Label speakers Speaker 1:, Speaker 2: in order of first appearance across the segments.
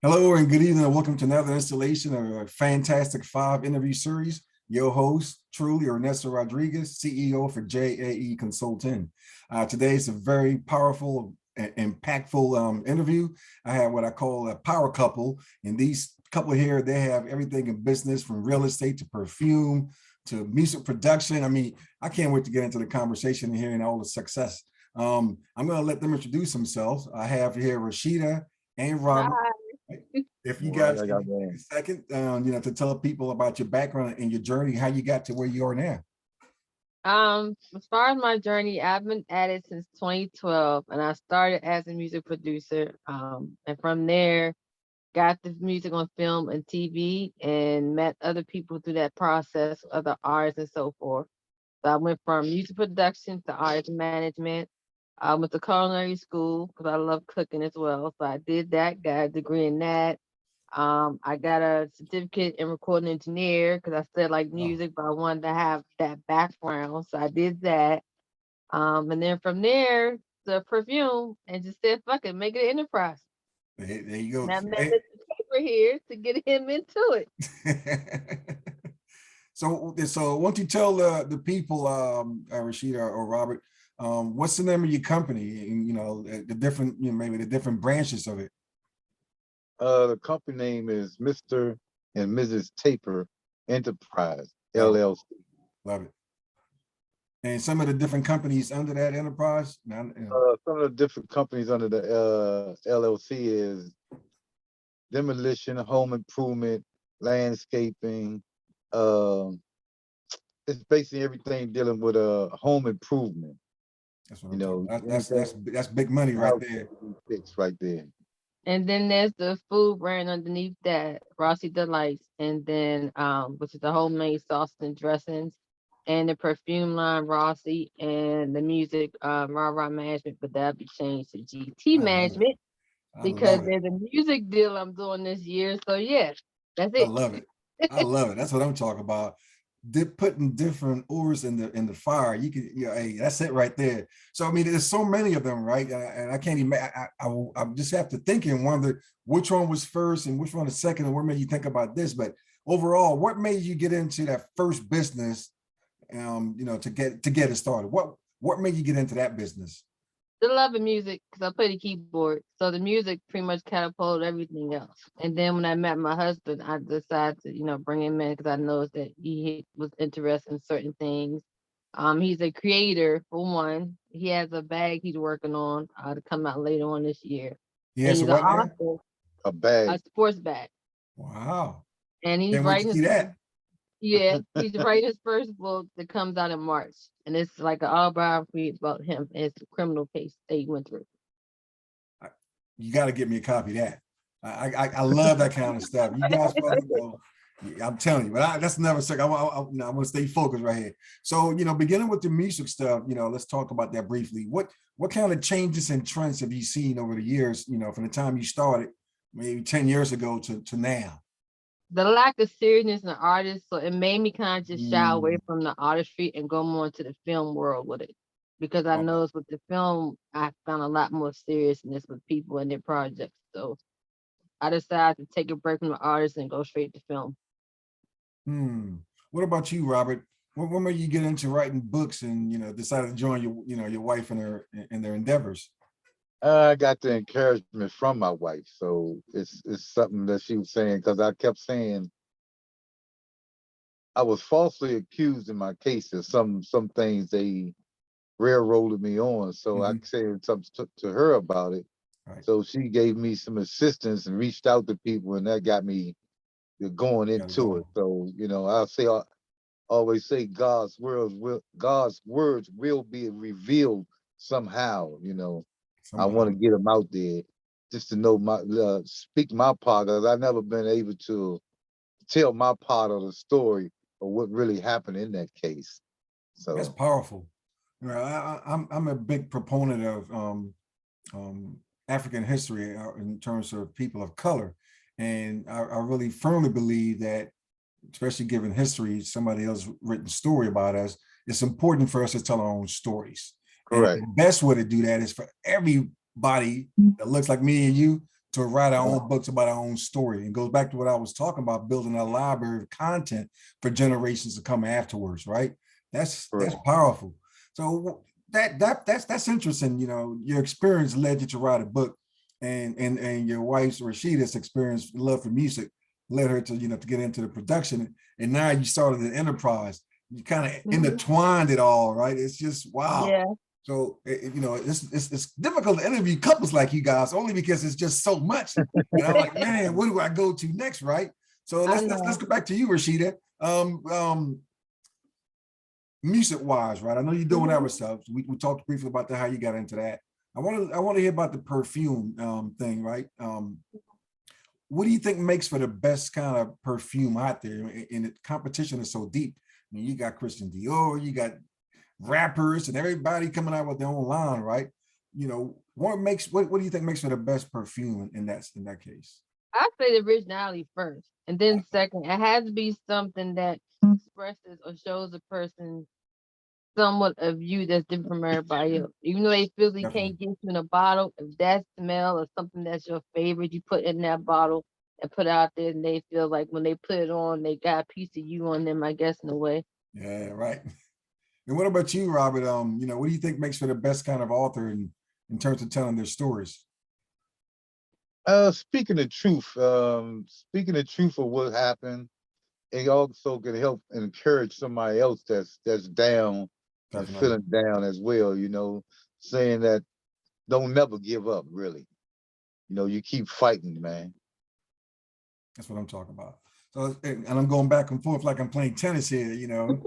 Speaker 1: Hello and good evening and welcome to another installation of a Fantastic Five interview series. Your host, truly Ernesto Rodriguez, CEO for JAE Consulting. Today is a very powerful and impactful interview. I have what I call a power couple, and these couple here, they have everything in business from real estate to perfume to music production. I mean, I can't wait to get into the conversation and hearing all the success. I'm going to let them introduce themselves. I have here Rashida and Robert.
Speaker 2: Hi.
Speaker 1: If you
Speaker 3: All right,
Speaker 1: guys
Speaker 3: I
Speaker 1: can
Speaker 3: got
Speaker 1: take a
Speaker 3: that.
Speaker 1: second, to tell people about your background and your journey, how you got to where you are now.
Speaker 2: As far as my journey, I've been at it since 2012, and I started as a music producer. And from there, got the music on film and TV, and met other people through that process, other artists and so forth. So I went from music production to artist management. I went to culinary school because I love cooking as well. So I did that, got a degree in that. I got a certificate in recording engineer because I still like
Speaker 1: Oh,
Speaker 2: music, but I wanted to have that background. So I did that. And then from there, the perfume and just said, fuck it, make it an enterprise.
Speaker 1: there you go.
Speaker 2: And I met
Speaker 1: Hey.
Speaker 2: Mr. Paper here to get him into it.
Speaker 1: So why don't you tell the people, Rashida or Robert, what's the name of your company and the different, maybe the different branches of it.
Speaker 3: The company name is Mr. and Mrs. Taper Enterprise,
Speaker 1: Love it,
Speaker 3: LLC.
Speaker 1: love it. And some of the different companies under that enterprise.
Speaker 3: Some of the different companies under the LLC is demolition, home improvement, landscaping. Um, it's basically everything dealing with home improvement.
Speaker 1: That's what
Speaker 3: You
Speaker 1: I'm talking
Speaker 3: know,
Speaker 1: about.
Speaker 3: anything
Speaker 1: That's big money right
Speaker 3: house
Speaker 1: there.
Speaker 3: fixed right there.
Speaker 2: And then there's the food brand underneath that, Rossi Delights, and then which is the homemade sauce and dressings, and the perfume line Rossi, and the music Raw Raw Management, but that'll be changed to GT
Speaker 1: I love it.
Speaker 2: Management
Speaker 1: I
Speaker 2: because
Speaker 1: love it.
Speaker 2: there's a music deal I'm doing this year. So yes, that's
Speaker 1: I
Speaker 2: it.
Speaker 1: love it. I love it. That's what I'm talking about. Putting different ores in the fire. You can, hey, that's it right there. So I mean, there's so many of them, right? And I can't even. I just have to think and wonder which one was first and which one was second, and what made you think about this. But overall, what made you get into that first business? To get it started. What made you get into that business?
Speaker 2: The love of music because I play the keyboard, so the music pretty much catapulted everything else. And then when I met my husband, I decided to bring him in because I noticed that he was interested in certain things. He's a creator for one. He has a bag he's working on to come out later on this year, and
Speaker 1: Yes.
Speaker 2: he's
Speaker 1: So
Speaker 2: an
Speaker 1: what now?
Speaker 2: author,
Speaker 3: A
Speaker 2: a
Speaker 3: bag.
Speaker 2: sports bag,
Speaker 1: Wow.
Speaker 2: and he's
Speaker 1: Can't wait to
Speaker 2: writing his
Speaker 1: see that.
Speaker 2: yeah, he's writing his first book that comes out in March, and it's like an autobiography about him and his criminal case that he went through.
Speaker 1: You got to get me a copy of that. I love that kind of stuff. You guys probably know. I'm telling you, but that's another second. I want to stay focused right here. So, beginning with the music stuff, let's talk about that briefly. What kind of changes and trends have you seen over the years, from the time you started, maybe 10 years ago to now?
Speaker 2: The lack of seriousness in the artist, so it made me kind of just shy away
Speaker 1: Mm,
Speaker 2: from the artistry and go more into the film world with it. Because I
Speaker 1: okay.
Speaker 2: noticed with the film, I found a lot more seriousness with people and their projects. So I decided to take a break from the artist and go straight to film.
Speaker 1: What about you, Robert? What made you get into writing books and decided to join your wife and their endeavors?
Speaker 3: I got the encouragement from my wife, so it's something that she was saying because I kept saying I was falsely accused in my case of some things they railroaded me on. So I
Speaker 1: Mhm.
Speaker 3: said something to her about it.
Speaker 1: Right.
Speaker 3: So she gave me some assistance and reached out to people, and that got me going
Speaker 1: Got it
Speaker 3: into
Speaker 1: going.
Speaker 3: it. So I always say God's words will be revealed somehow. I want
Speaker 1: Somehow.
Speaker 3: to get them out there just to know my speak my part, because I've never been able to tell my part of the story of what really happened in that case.
Speaker 1: That's
Speaker 3: So
Speaker 1: powerful. I'm a big proponent of um, African history in terms of people of color, and I really firmly believe that, especially given history, somebody else written story about us, it's important for us to tell our own stories. And the
Speaker 3: correct.
Speaker 1: best way to do that is for everybody that looks like me and you to write our own books about our own story. And goes back to what I was talking about, building a library of content for generations to come afterwards, right? That's powerful. So that's interesting. You know, your experience led you to write a book, and your wife's Rashida's experience, love for music, led her to, you know, to get into the production. And now you started an enterprise. You kind of intertwined it all, right? It's just wow.
Speaker 2: Yeah.
Speaker 1: So you know, it's difficult to interview couples like you guys, only because it's just so much. And I'm like, man, where do I go to next, right? So let's go back to you, Rashida. Music wise, right? I know you're doing other stuff. We talked briefly about how you got into that. I want to hear about the perfume thing, right? What do you think makes for the best kind of perfume out there? And the competition is so deep. I mean, you got Christian Dior, you got rappers, and everybody coming out with their own line, right? You know, what do you think makes for the best perfume in that case?
Speaker 2: I say the originality first, and then second, it has to be something that expresses or shows a person somewhat of you that's different from everybody else. Even though they physically
Speaker 1: Definitely.
Speaker 2: can't get you in a bottle, if that smell or something that's your favorite, you put in that bottle and put it out there, and they feel like when they put it on, they got a piece of you on them, I guess, in a way.
Speaker 1: Yeah, right. And what about you, Robert? You know, what do you think makes for the best kind of author in terms of telling their stories?
Speaker 3: Speaking the truth of what happened, it also can help and encourage somebody else that's down and
Speaker 1: Definitely.
Speaker 3: feeling down as well, you know, saying that don't never give up, really. You know, you keep fighting, man.
Speaker 1: That's what I'm talking about. So, and I'm going back and forth like I'm playing tennis here, you know,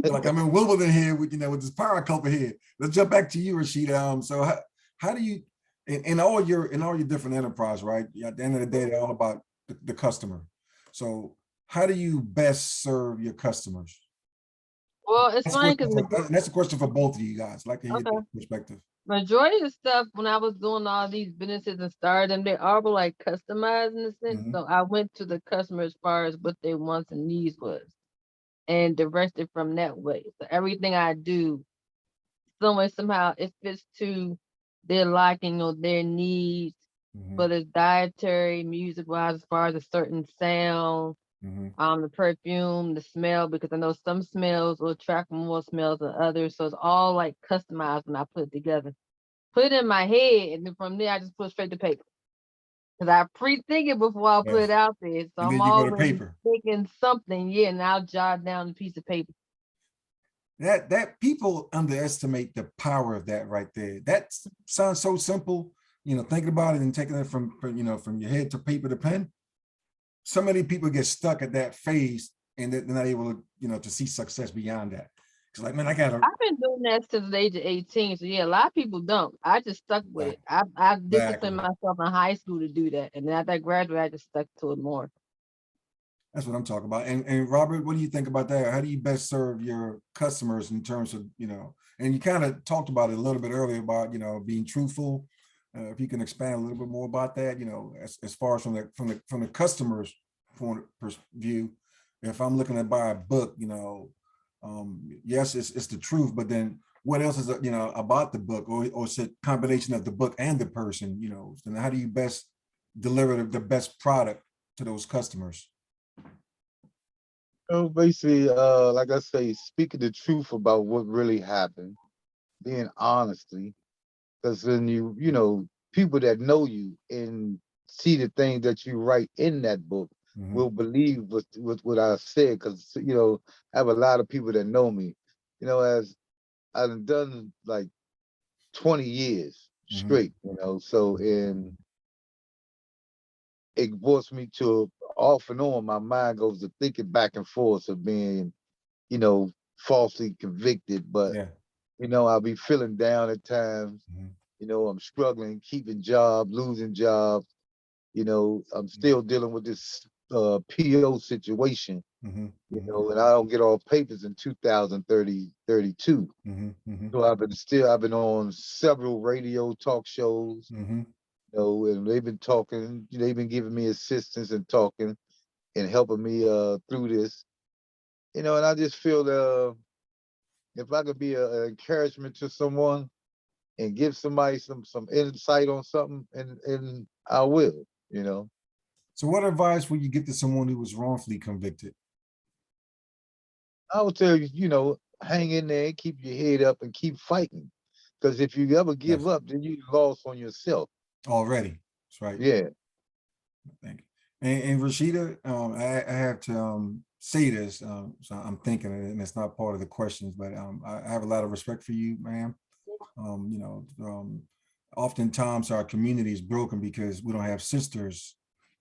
Speaker 1: like I'm in Wimbledon here with, you know, with this power couple here. Let's jump back to you, Rashida. So how do you, in all your different enterprise, right? At the end of the day, they're all about the customer. So how do you best serve your customers?
Speaker 2: Well, it's funny because
Speaker 1: That's a question for both of you guys. I'd like to hear your perspective.
Speaker 2: majority of the stuff when I was doing all these businesses and started them, they all were like customized in a sense. So I went to the customer as far as what their wants and needs was, and directed from that way. So everything I do, somehow it fits to their liking or their needs, but it's dietary, music wise, as far as a certain sound, the perfume, the smell, because I know some smells will attract more smells than others. So it's all like customized when I put it together. Put it in my head, and then from there I just put straight to paper. Because I pre-think it before I put it out there. So
Speaker 1: And
Speaker 2: I'm
Speaker 1: then you go to
Speaker 2: always
Speaker 1: paper.
Speaker 2: thinking something, and I'll jot down a piece of paper.
Speaker 1: That people underestimate the power of that right there. That sounds so simple, you know, thinking about it and taking it from you know, from your head to paper to pen. So many people get stuck at that phase and they're not able to, you know, to see success beyond that. It's like, man,
Speaker 2: I've been doing that since the age of 18. So yeah, a lot of people don't. I just stuck with it. I disciplined myself in high school to do that. And then after I graduated, I just stuck to it more.
Speaker 1: That's what I'm talking about. And Robert, what do you think about that? How do you best serve your customers in terms of, you know, and you kind of talked about it a little bit earlier about, you know, being truthful. If you can expand a little bit more about that, you know, as far as from the customer's point of view, if I'm looking to buy a book, you know, yes, it's the truth, but then what else is, you know, about the book, or it's a combination of the book and the person, you know, and how do you best deliver the best product to those customers?
Speaker 3: So basically, like I say, speaking the truth about what really happened, being honestly, because then you know, people that know you and see the things that you write in that book will believe what I said. Because you know, I have a lot of people that know me. You know, as I've done like 20 years straight. You know, so and it forced me to off and on. My mind goes to thinking back and forth of being, you know, falsely convicted, but you know, I'll be feeling down at times. You know, I'm struggling, keeping jobs, losing jobs. You know, I'm still dealing with this PO situation. You know, and I don't get all papers in 2032. So I've been on several radio talk shows. You know, and they've been talking. They've been giving me assistance and talking and helping me through this. You know, and I just feel if I could be an encouragement to someone, and give somebody some insight on something, and I will, you know.
Speaker 1: So what advice would you give to someone who was wrongfully convicted?
Speaker 3: I would tell you, you know, hang in there, keep your head up, and keep fighting. Because if you ever give
Speaker 1: Yes.
Speaker 3: up, then you lost on yourself.
Speaker 1: Already. That's right.
Speaker 3: Yeah.
Speaker 1: Thank you. And Rashida, I have to say this, so I'm thinking, and it's not part of the questions, but I have a lot of respect for you, ma'am. You know, oftentimes our community is broken because we don't have sisters,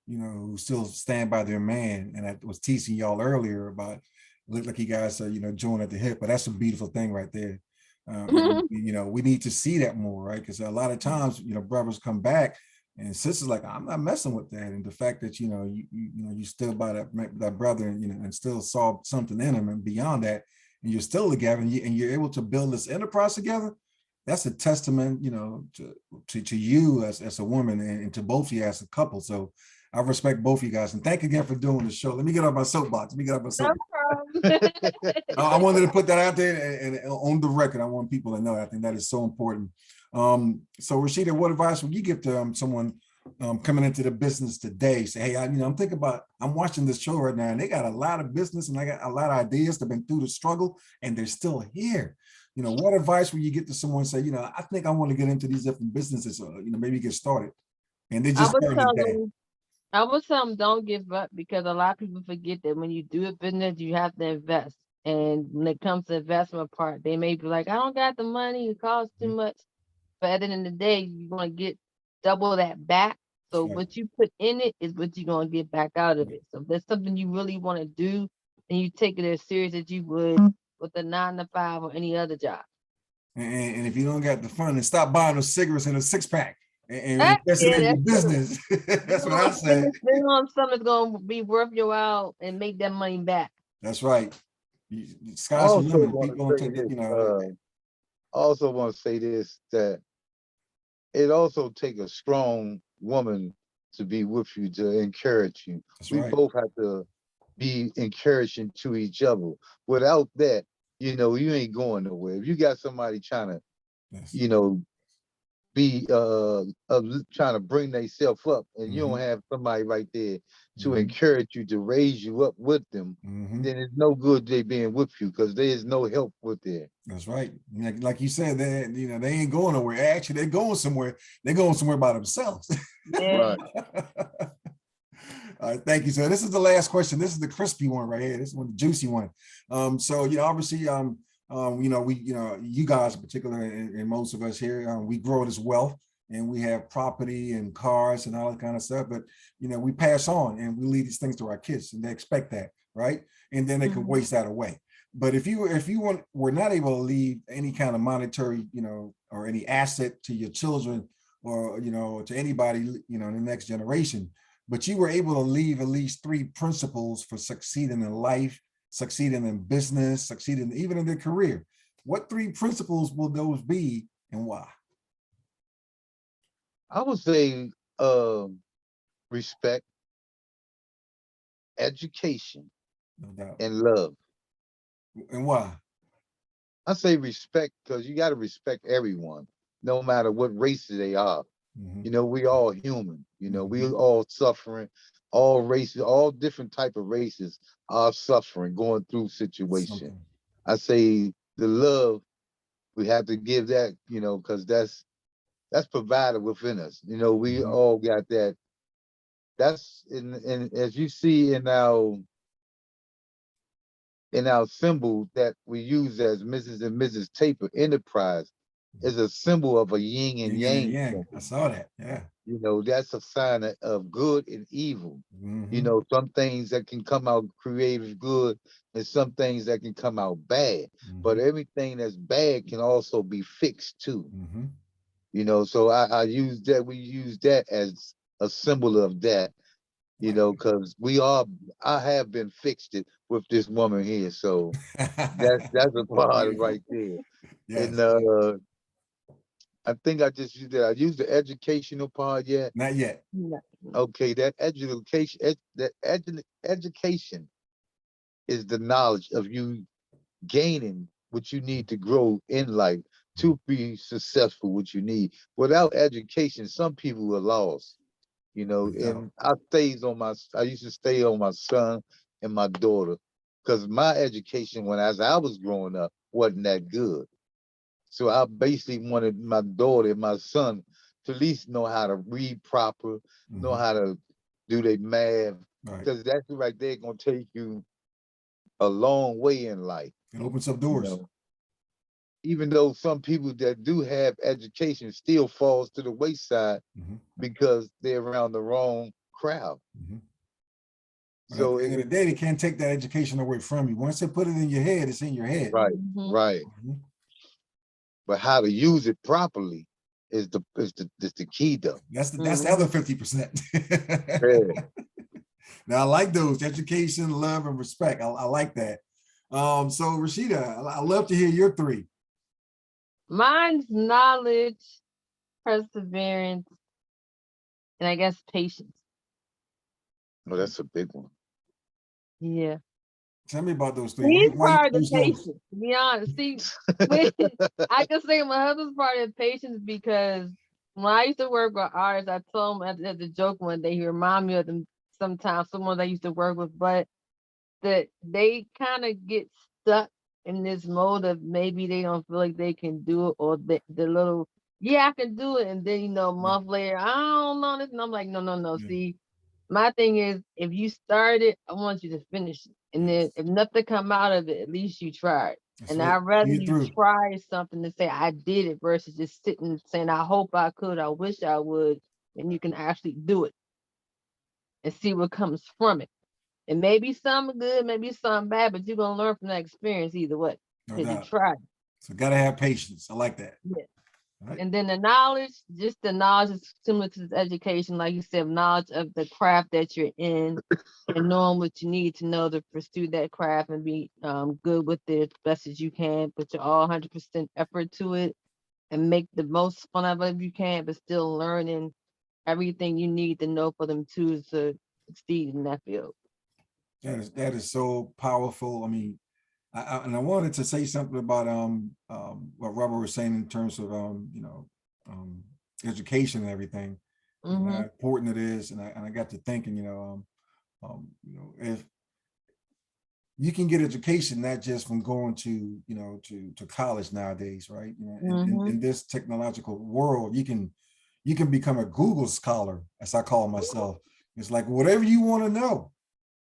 Speaker 1: you know, who still stand by their man. And I was teasing y'all earlier about, look like you guys are, you know, joined at the hip, but that's a beautiful thing right there. And, you know, we need to see that more, right? Because a lot of times, you know, brothers come back and sisters like, I'm not messing with that. And the fact that, you know, you stood by that brother, and, you know, and still saw something in him, and beyond that, and you're still together, and you're able to build this enterprise together. That's a testament, you know, to you as a woman, and to both of you as a couple. So I respect both of you guys, and thank you again for doing the show. Let me get off my soapbox.
Speaker 2: No problem.
Speaker 1: I wanted to put that out there, and on the record, I want people to know. I think that is so important. So Rashida, what advice would you give to someone coming into the business today? Say, hey, I'm thinking about, I'm watching this show right now, and they got a lot of business, and I got a lot of ideas. They've been through the struggle, and they're still here. You know, what advice would you get to someone, say, you know, I think I want to get into these different businesses, or, you know, maybe get started, and they
Speaker 2: I
Speaker 1: just
Speaker 2: would
Speaker 1: started
Speaker 2: tell
Speaker 1: today.
Speaker 2: them, I would tell them don't give up, because a lot of people forget that when you do a business, you have to invest. And when it comes to investment part, they may be like, I don't got the money, it costs too much. But at the end of the day, you're gonna get double that back. So
Speaker 1: Right.
Speaker 2: what you put in it is what you're gonna get back out of it. So if there's something you really want to do, and you take it as serious as you would with a 9 to 5 or any other job.
Speaker 1: And if you don't got the fun, then stop buying those cigarettes in a 6-pack and invest it
Speaker 2: Yeah,
Speaker 1: in your
Speaker 2: that's true.
Speaker 1: business. That's what I say.
Speaker 2: Spend on something that's gonna be worth your while and make that money back.
Speaker 1: That's right.
Speaker 3: I
Speaker 1: Sky's the
Speaker 3: also
Speaker 1: limit.
Speaker 3: want to
Speaker 1: People don't
Speaker 3: say
Speaker 1: take it,
Speaker 3: this.
Speaker 1: you know.
Speaker 3: I also want to say this, that it also takes a strong woman to be with you, to encourage you.
Speaker 1: That's
Speaker 3: We
Speaker 1: right.
Speaker 3: both have to be encouraging to each other. Without that, you know, you ain't going nowhere. If you got somebody trying to,
Speaker 1: Yes.
Speaker 3: you know, be trying to bring themselves up, and you don't have somebody right there to encourage you, to raise you up with them, then it's no good they being with you, because there is no help with there.
Speaker 1: That's right. Like you said, you know, they ain't going nowhere. Actually, they're going somewhere. They're going somewhere by themselves.
Speaker 2: Yeah.
Speaker 3: Right.
Speaker 1: All right, thank you. So this is the last question. This is the crispy one right here. This is one, the juicy one. So you know, obviously, you know, you guys in particular, and most of us here, we grow this wealth, and we have property and cars and all that kind of stuff. But you know, we pass on, and we leave these things to our kids, and they expect that, right? And then they can waste that away. But if you were not able to leave any kind of monetary, you know, or any asset to your children, or you know, to anybody, you know, in the next generation, but you were able to leave at least 3 principles for succeeding in life, succeeding in business, succeeding even in their career. What 3 principles will those be, and why?
Speaker 3: I would say respect, education,
Speaker 1: No doubt.
Speaker 3: and love.
Speaker 1: And why?
Speaker 3: I say respect because you got to respect everyone, no matter what race they are. You know, we all human. You know, we all suffering. All races, all different type of races are suffering, going through situation.
Speaker 1: Something.
Speaker 3: I say the love, we have to give that, you know, because that's provided within us. You know, we all got that. That's in as you see in our symbol that we use as Mrs. and Mrs. Taper Enterprise, is a symbol of a yin and
Speaker 1: Yin and
Speaker 3: yang
Speaker 1: yang.
Speaker 3: symbol.
Speaker 1: I saw that. Yeah.
Speaker 3: You know, that's a sign of good and evil. You
Speaker 1: Mm-hmm.
Speaker 3: know, some things that can come out creative good, and some things that can come out bad. But everything that's bad can also be fixed too. You know, so I use that, we use that as a symbol of that, you know, because I have been fixed it with this woman here. So that's a part right there.
Speaker 1: Yes.
Speaker 3: And I think I just used that. I used the educational part yet.
Speaker 1: Not yet.
Speaker 3: Okay, that education is the knowledge of you gaining what you need to grow in life, to be successful, what you need. Without education, some people are lost, you know, and I used to stay on my son and my daughter, because my education as I was growing up wasn't that good. So I basically wanted my daughter and my son to at least know how to read proper, know how to do their math, because that's right there gonna take you a long way in life.
Speaker 1: It opens up doors.
Speaker 3: You know? Even though some people that do have education still falls to the wayside because they're around the wrong crowd.
Speaker 1: So at the end of the day, they can't take that education away from you. Once they put it in your head, it's in your head.
Speaker 3: Right, right. But how to use it properly is the key, though.
Speaker 1: That's the other 50%. Now I like those: education, love, and respect. I like that. So Rashida, I love to hear your three.
Speaker 2: Mine's knowledge, perseverance, and I guess patience.
Speaker 3: Oh, that's a big one.
Speaker 2: Yeah.
Speaker 1: Tell me about those three.
Speaker 2: He's part of the patience, to be honest. See, I can say my husband's part of the patience because when I used to work with artists, I told him as a joke one day, he reminded me of them sometimes, someone I used to work with, but that they kind of get stuck in this mode of maybe they don't feel like they can do it, or the little, yeah, I can do it. And then, you know, a month later, I don't know this. And I'm like, no. See, my thing is, if you start it, I want you to finish it. And then if nothing come out of it, at least you tried. And I'd rather you try something to say I did it versus just sitting saying, I hope I could, I wish I would, and you can actually do it and see what comes from it. And maybe some good, maybe some bad, but you're gonna learn from that experience either way. Because you tried.
Speaker 1: So gotta have patience. I like that.
Speaker 2: Yeah. Right. And then the knowledge, just the knowledge is similar to this education, like you said, knowledge of the craft that you're in and knowing what you need to know to pursue that craft and be good with it as best as you can, put your all 100% effort to it and make the most fun of it if you can, but still learning everything you need to know for them to succeed in that field.
Speaker 1: That is so powerful. I mean, I wanted to say something about what Robert was saying in terms of education and everything, and how important it is. And I got to thinking, if you can get education not just from going to to college nowadays, right? In this technological world, you can become a Google scholar, as I call myself. It's like whatever you want to know.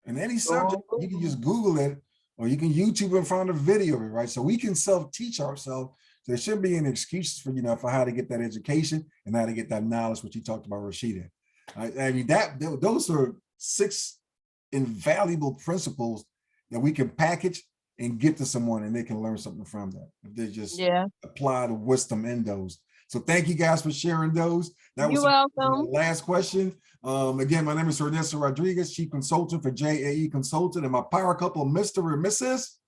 Speaker 1: In any subject, you can just Google it, or you can YouTube and find a video of it, right? So we can self-teach ourselves. So there shouldn't be any excuses for for how to get that education and how to get that knowledge, which you talked about, Rashida. I mean, those are 6 invaluable principles that we can package and get to someone, and they can learn something from that if they just apply the wisdom in those. So thank you guys for sharing those. That was the last question. Again, my name is Ernesto Rodriguez, Chief Consultant for JAE Consultant, and my power couple, Mr. and Mrs.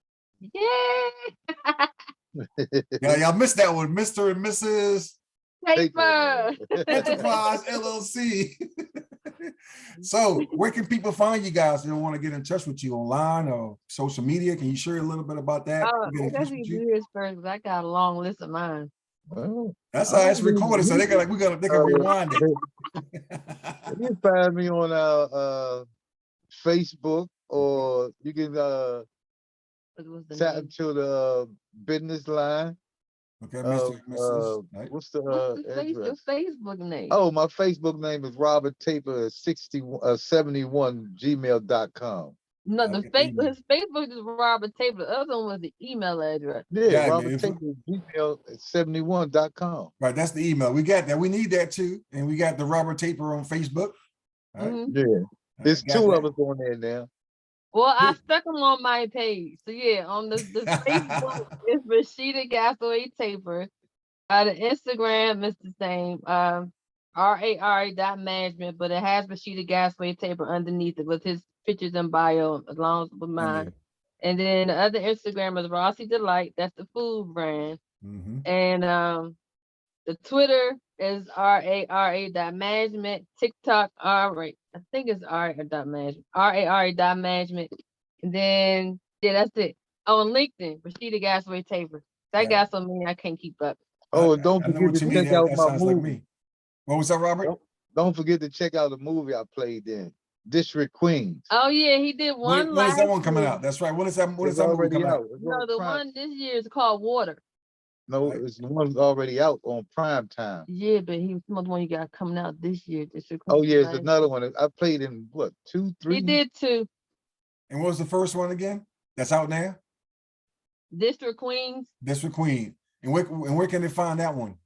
Speaker 1: Yeah, y'all missed that one, Mr. and Mrs.
Speaker 2: Paper.
Speaker 1: Enterprise LLC. So where can people find you guys if they want to get in touch with you online or social media? Can you share a little bit about that?
Speaker 2: I guess you do this first, because I got a long list of mine.
Speaker 3: Well,
Speaker 1: that's how it's recorded, so they can rewind it.
Speaker 3: You can find me on Facebook, or you can tap into the business line.
Speaker 1: Okay, Mr. and Mrs.
Speaker 3: What's the
Speaker 2: your Facebook name?
Speaker 3: Oh, my Facebook name is Robert Taper 71 gmail.com.
Speaker 2: No, his Facebook is Robert Taper. The other one was the email address.
Speaker 3: Yeah, Robert Taper Gmail 71.com.
Speaker 1: Right, that's the email. We got that. We need that too. And we got the Robert Taper on Facebook. Right?
Speaker 3: Yeah. There's 2 of us on there now.
Speaker 2: Well, I stuck them on my page. So yeah, on the Facebook is Rashida Gasaway Taper. The Instagram is the same. RARA.management, but it has Rashida Gasaway Taper underneath it with his pictures and bio along with mine. And then the other Instagram is Rossi Delight. That's the food brand. And the Twitter is RARA.management. TikTok, I think it's RARA.management. RARA.management. And then that's it. Oh, and LinkedIn, Rashida Gasaway Taper. That got so many I can't keep up.
Speaker 3: Oh, and don't
Speaker 1: I know
Speaker 3: forget
Speaker 1: what
Speaker 3: to
Speaker 1: you mean.
Speaker 3: check out
Speaker 1: That
Speaker 3: my
Speaker 1: sounds like
Speaker 3: movie.
Speaker 1: me. What was that, Robert?
Speaker 3: Don't forget to check out the movie I played in, District Queens.
Speaker 2: Oh yeah, he did one
Speaker 1: When is that
Speaker 2: last
Speaker 1: one coming
Speaker 2: year.
Speaker 1: out? That's right. When is that
Speaker 3: It's
Speaker 1: movie
Speaker 3: already
Speaker 1: coming
Speaker 3: out.
Speaker 1: out?
Speaker 3: It's
Speaker 2: No,
Speaker 3: on
Speaker 2: the
Speaker 3: Prime.
Speaker 2: one this year is called Water.
Speaker 3: No,
Speaker 1: Right.
Speaker 3: it's the one's already out on prime time.
Speaker 2: Yeah, but he was the one you got coming out this year.
Speaker 3: Oh yeah, it's another one. I played in what, 2, 3?
Speaker 2: He did too.
Speaker 1: And what was the first one again? That's out now?
Speaker 2: District Queens,
Speaker 1: District Queen. And where can they find that one?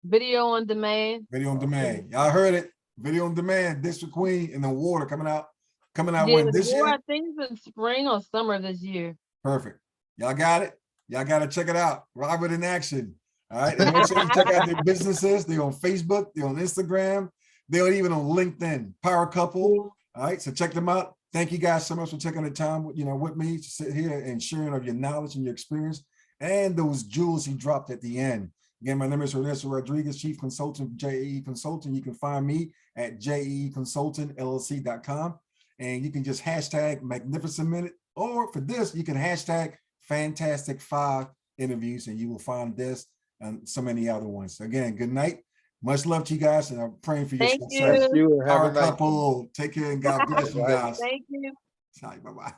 Speaker 2: video on demand.
Speaker 1: Video on demand. Y'all heard it. Video on demand, District Queen, and the Water coming out
Speaker 2: Yeah,
Speaker 1: when
Speaker 2: the
Speaker 1: this
Speaker 2: war,
Speaker 1: year?
Speaker 2: I think it's in spring or summer this year.
Speaker 1: Perfect. Y'all got it. Y'all got to check it out. Robert in action. All right. And make sure you check out their businesses. They're on Facebook. They're on Instagram. They're even on LinkedIn. Power Couple. All right. So check them out. Thank you guys so much for taking the time, with me to sit here and sharing of your knowledge and your experience and those jewels he dropped at the end. Again, my name is Ernesto Rodriguez, Chief Consultant, JAE Consulting. You can find me at jaeconsultantllc.com. And you can just hashtag Magnificent Minute, or for this, you can hashtag Fantastic 5 interviews, and you will find this and so many other ones. Again, good night. Much love to you guys, and I'm praying for your
Speaker 2: Thank
Speaker 1: success.
Speaker 2: you.
Speaker 3: You have
Speaker 1: Power
Speaker 3: a nice one.
Speaker 1: Couple, take care and God bless you
Speaker 3: Right.
Speaker 1: guys.
Speaker 2: Thank you.
Speaker 1: Bye-bye.